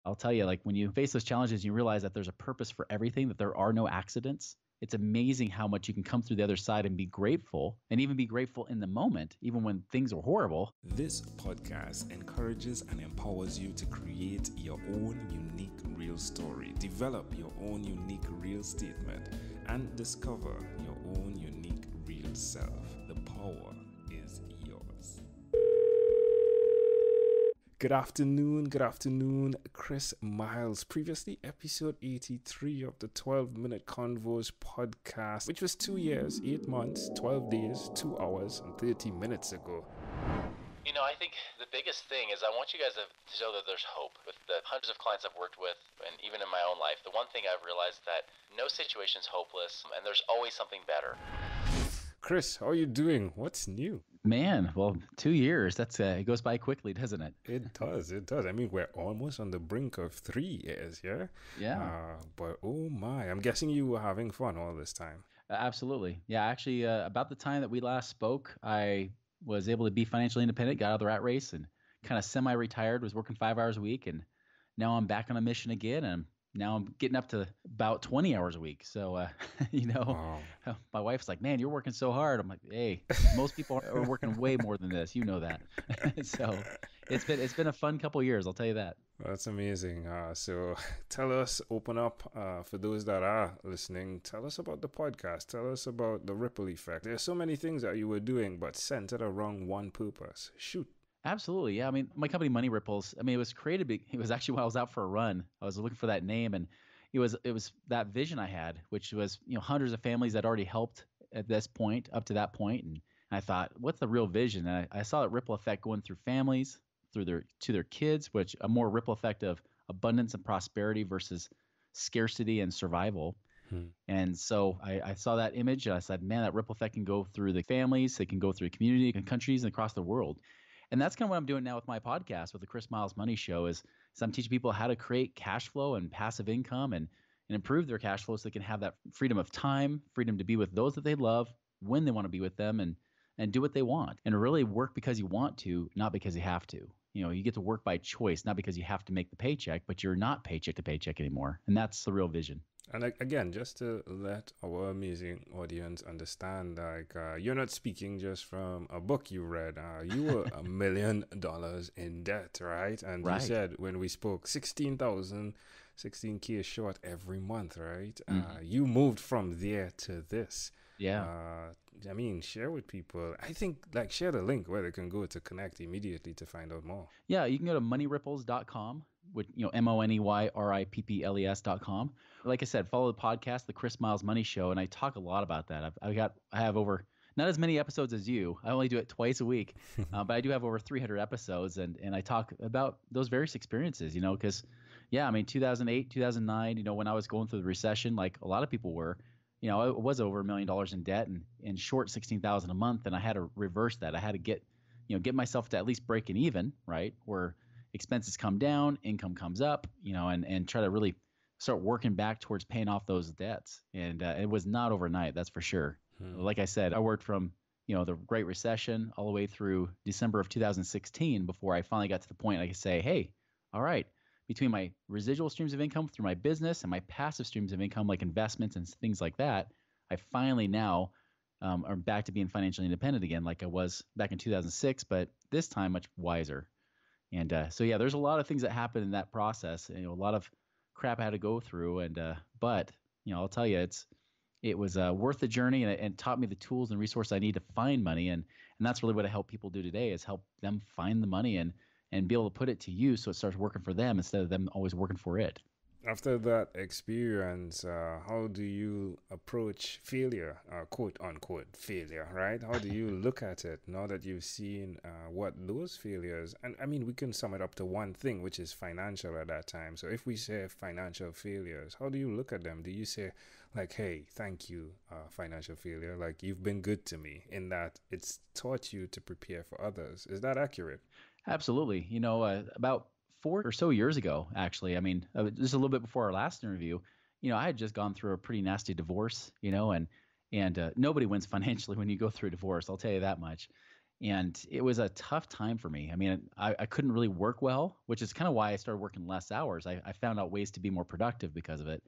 I'll tell you, like when you face those challenges, you realize that there's a purpose for everything, that there are no accidents. It's amazing how much you can come through the other side and be grateful, and even be grateful in the moment, even when things are horrible. This podcast encourages and empowers you to create your own unique real story, develop your own unique real statement, and discover your own unique real self. The power is yours. Good afternoon, Chris Miles. Previously, episode 83 of the 12-Minute Convos podcast, which was 2 years, 8 months, 12 days, 2 hours, and 30 minutes ago. You know, I think the biggest thing is I want you guys to show that there's hope. With the hundreds of clients I've worked with, and even in my own life, the one thing I've realized is that no situation's hopeless, and there's always something better. Chris, how are you doing? What's new? Man, well, 2 years, it goes by quickly, doesn't it? It does. I mean, we're almost on the brink of 3 years, yeah? Yeah. But oh my, I'm guessing you were having fun all this time. Absolutely. Yeah, actually, about the time that we last spoke, I was able to be financially independent, got out of the rat race, and kind of semi-retired, was working 5 hours a week, and now I'm back on a mission again, and now I'm getting up to about 20 hours a week. So, Wow. my wife's like, man, you're working so hard. I'm like, hey, most people are working way more than this. You know that. So it's been a fun couple of years. I'll tell you that. That's amazing. So tell us, open up for those that are listening. Tell us about the podcast. Tell us about the ripple effect. There's so many things that you were doing, but centered around one purpose. Shoot. Absolutely. Yeah. I mean, my company Money Ripples, it was created, it was actually while I was out for a run. I was looking for that name, and it was that vision I had, which was, hundreds of families that already helped at this point, up to that point. And I thought, what's the real vision? And I saw that ripple effect going through families, to their kids, which a more ripple effect of abundance and prosperity versus scarcity and survival. And so I saw that image, and I said, man, that ripple effect can go through the families, it can go through the community and countries and across the world. And that's kind of what I'm doing now with my podcast, with the Chris Miles Money Show, is I'm teaching people how to create cash flow and passive income and improve their cash flow so they can have that freedom of time, freedom to be with those that they love when they want to be with them, and do what they want, and really work because you want to, not because you have to. You get to work by choice, not because you have to make the paycheck, but you're not paycheck to paycheck anymore. And that's the real vision. And again, just to let our amazing audience understand, you're not speaking just from a book you read. You were $1 million in debt, right? And Right. You said when we spoke, 16K short every month, right? You moved from there to this. Yeah. I mean, share with people. I think, share the link where they can go to connect immediately to find out more. Yeah, you can go to moneyripples.com, with MONEYRIPPLES.com. Like I said, follow the podcast, the Chris Miles Money Show, and I talk a lot about that. I have over, not as many episodes as you. I only do it twice a week, but I do have over 300 episodes, and I talk about those various experiences. Because 2008, 2009, when I was going through the recession, like a lot of people were. I was over $1 million in debt and short $16,000 a month, and I had to reverse that. I had to get myself to at least breaking even, right, where expenses come down, income comes up, and try to really start working back towards paying off those debts. And it was not overnight, that's for sure. Like I said, I worked from the Great Recession all the way through December of 2016 before I finally got to the point I could say, hey, all right. Between my residual streams of income through my business and my passive streams of income like investments and things like that, I finally now are back to being financially independent again like I was back in 2006, but this time much wiser. And there's a lot of things that happen in that process. A lot of crap I had to go through. But I'll tell you, it was worth the journey, and taught me the tools and resources I need to find money. And that's really what I help people do today, is help them find the money and be able to put it to use so it starts working for them instead of them always working for it. After that experience, how do you approach failure, quote unquote failure, right? How do you look at it now that you've seen what those failures, and I mean, we can sum it up to one thing, which is financial at that time. So if we say financial failures, how do you look at them? Do you say hey, thank you, financial failure, you've been good to me, in that it's taught you to prepare for others? Is that accurate? Absolutely. About 4 or so years ago, actually, just a little bit before our last interview, I had just gone through a pretty nasty divorce, and nobody wins financially when you go through a divorce. I'll tell you that much. And it was a tough time for me. I mean, I couldn't really work well, which is kind of why I started working less hours. I found out ways to be more productive because of it.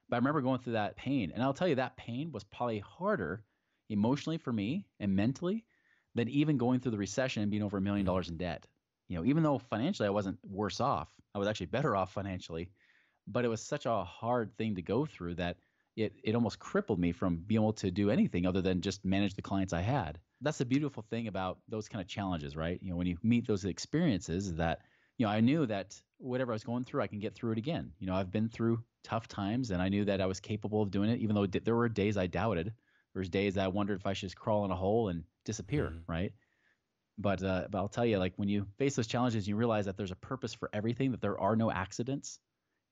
But I remember going through that pain. And I'll tell you, that pain was probably harder emotionally for me and mentally than even going through the recession and being over $1 million in debt. Even though financially I wasn't worse off, I was actually better off financially. But it was such a hard thing to go through that it almost crippled me from being able to do anything other than just manage the clients I had. That's the beautiful thing about those kind of challenges, right? When you meet those experiences, that I knew that whatever I was going through, I can get through it again. I've been through tough times, and I knew that I was capable of doing it, even though there were days I doubted. There was days that I wondered if I should just crawl in a hole and disappear, right? But I'll tell you, like, when you face those challenges, you realize that there's a purpose for everything, that there are no accidents.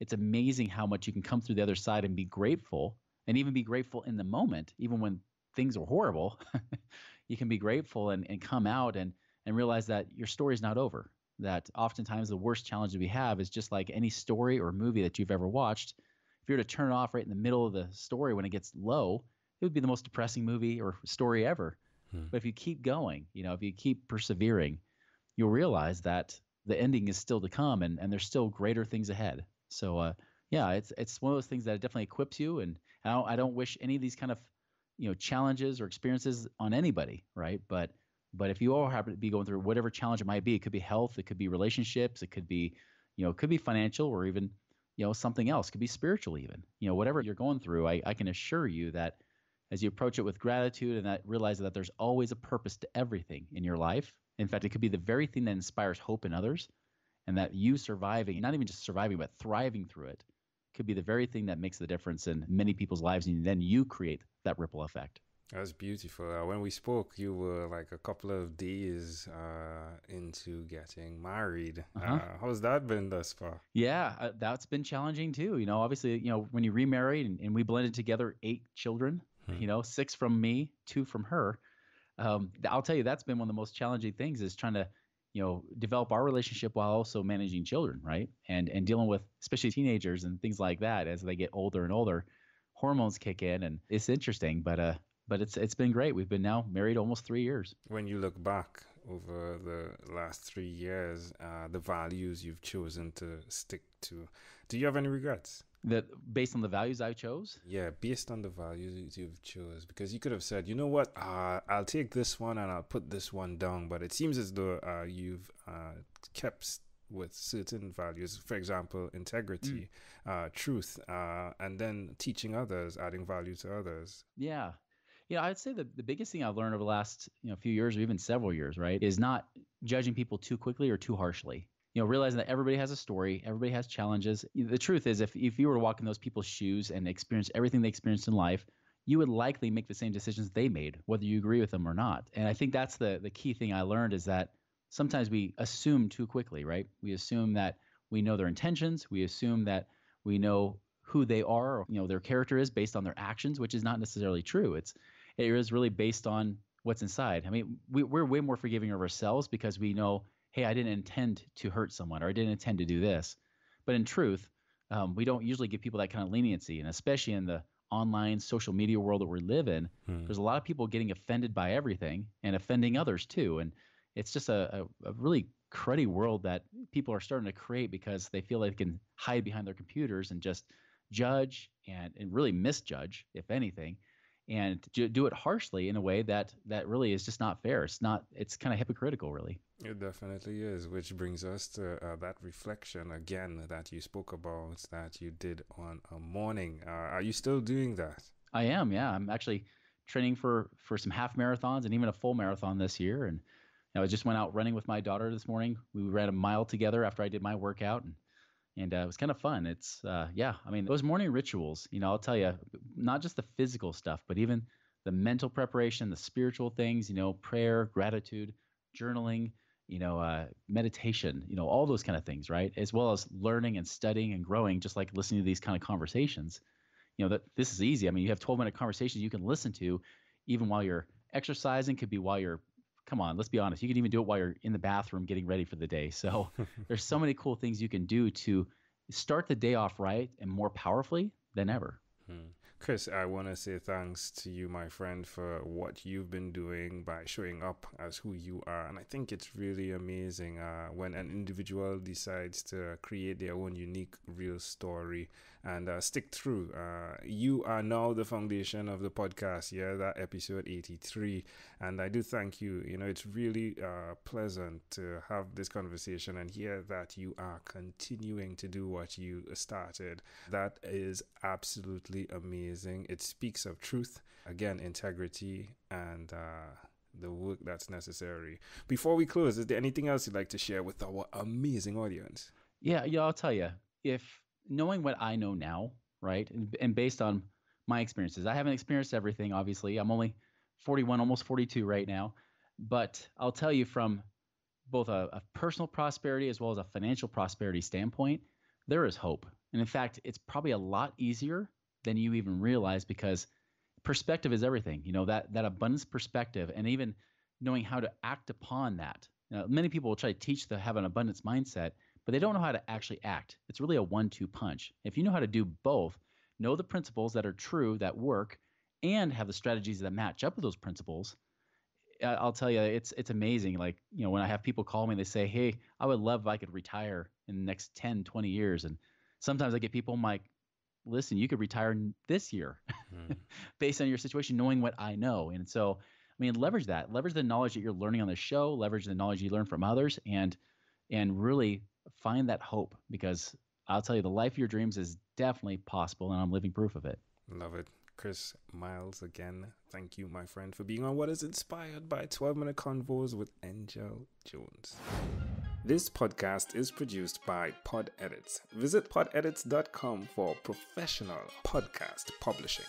It's amazing how much you can come through the other side and be grateful, and even be grateful in the moment, even when things are horrible. You can be grateful and come out and realize that your story is not over. That oftentimes the worst challenge we have is just like any story or movie that you've ever watched. If you were to turn it off right in the middle of the story when it gets low, it would be the most depressing movie or story ever. But if you keep going, if you keep persevering, you'll realize that the ending is still to come, and there's still greater things ahead. So yeah, it's one of those things that definitely equips you. And I don't wish any of these kind of challenges or experiences on anybody, right? But if you all happen to be going through whatever challenge it might be, it could be health, it could be relationships, it could be it could be financial, or even something else. It could be spiritual, even whatever you're going through. I can assure you that as you approach it with gratitude and that realize that there's always a purpose to everything in your life. In fact, it could be the very thing that inspires hope in others, and that you surviving, not even just surviving, but thriving through it, could be the very thing that makes the difference in many people's lives, and then you create that ripple effect. That's beautiful. When we spoke, you were like a couple of days into getting married. How's that been thus far? Yeah, that's been challenging too. Obviously, when you remarried and we blended together 8 children, 6 from me, 2 from her. I'll tell you, that's been one of the most challenging things, is trying to develop our relationship while also managing children, right? And dealing with especially teenagers and things like that as they get older and older. Hormones kick in, and it's interesting, but it's been great. We've been now married almost 3 years. When you look back over the last 3 years, the values you've chosen to stick to, do you have any regrets? That based on the values I chose? Yeah, based on the values you've chose. Because you could have said, you know what, I'll take this one and I'll put this one down. But it seems as though you've kept with certain values. For example, integrity, truth, and then teaching others, adding value to others. Yeah. I'd say the biggest thing I've learned over the last few years, or even several years, right, is not judging people too quickly or too harshly. Realizing that everybody has a story, everybody has challenges. The truth is, if you were to walk in those people's shoes and experience everything they experienced in life, you would likely make the same decisions they made, whether you agree with them or not. And I think that's the key thing I learned, is that sometimes we assume too quickly, right? We assume that we know their intentions. We assume that we know who they are, or their character is based on their actions, which is not necessarily true. It is really based on what's inside. I mean, we're way more forgiving of ourselves because we know, hey, I didn't intend to hurt someone, or I didn't intend to do this. But in truth, we don't usually give people that kind of leniency. And especially in the online social media world that we live in, there's a lot of people getting offended by everything and offending others too. And it's just a really cruddy world that people are starting to create because they feel like they can hide behind their computers and just judge and really misjudge, if anything, and do it harshly in a way that really is just not fair. It's kind of hypocritical, really. It definitely is, which brings us to that reflection again that you spoke about, that you did on a morning. Are you still doing that? I am, yeah. I'm actually training for some half marathons and even a full marathon this year. And I just went out running with my daughter this morning. We ran a mile together after I did my workout, and it was kind of fun. It's, I mean, those morning rituals, I'll tell you, not just the physical stuff, but even the mental preparation, the spiritual things, prayer, gratitude, journaling, meditation, all those kind of things, right? As well as learning and studying and growing, just like listening to these kind of conversations. That this is easy. I mean, you have 12-minute conversations you can listen to even while you're exercising, could be while you're, come on, let's be honest. You can even do it while you're in the bathroom getting ready for the day. So there's so many cool things you can do to start the day off right and more powerfully than ever. Chris, I want to say thanks to you, my friend, for what you've been doing by showing up as who you are. And I think it's really amazing when an individual decides to create their own unique, real story and stick through. You are now the foundation of the podcast. Yeah, that episode 83. And I do thank you. You know, it's really pleasant to have this conversation and hear that you are continuing to do what you started. That is absolutely amazing. It speaks of truth, again, integrity, and the work that's necessary. Before we close, is there anything else you'd like to share with our amazing audience? Yeah, I'll tell you. If knowing what I know now, right, and based on my experiences, I haven't experienced everything, obviously. I'm only 41, almost 42 right now. But I'll tell you from both a personal prosperity as well as a financial prosperity standpoint, there is hope. And in fact, it's probably a lot easier than you even realize because perspective is everything. You know, that abundance perspective and even knowing how to act upon that. Now, many people will try to teach to have an abundance mindset, but they don't know how to actually act. It's really a 1-2 punch. If you know how to do both, know the principles that are true, that work, and have the strategies that match up with those principles, I'll tell you, it's amazing. Like, you know, when I have people call me, they say, hey, I would love if I could retire in the next 10, 20 years. And sometimes I get people, I'm like, listen, you could retire this year based on your situation, knowing what I know. And so, I mean, leverage that. Leverage the knowledge that you're learning on the show. Leverage the knowledge you learn from others, and really find that hope, because I'll tell you, the life of your dreams is definitely possible, and I'm living proof of it. Love it. Chris Miles, again, thank you, my friend, for being on what is inspired by 12-Minute Convos with Angel Jones. This podcast is produced by Pod Edits. Visit podedits.com for professional podcast publishing.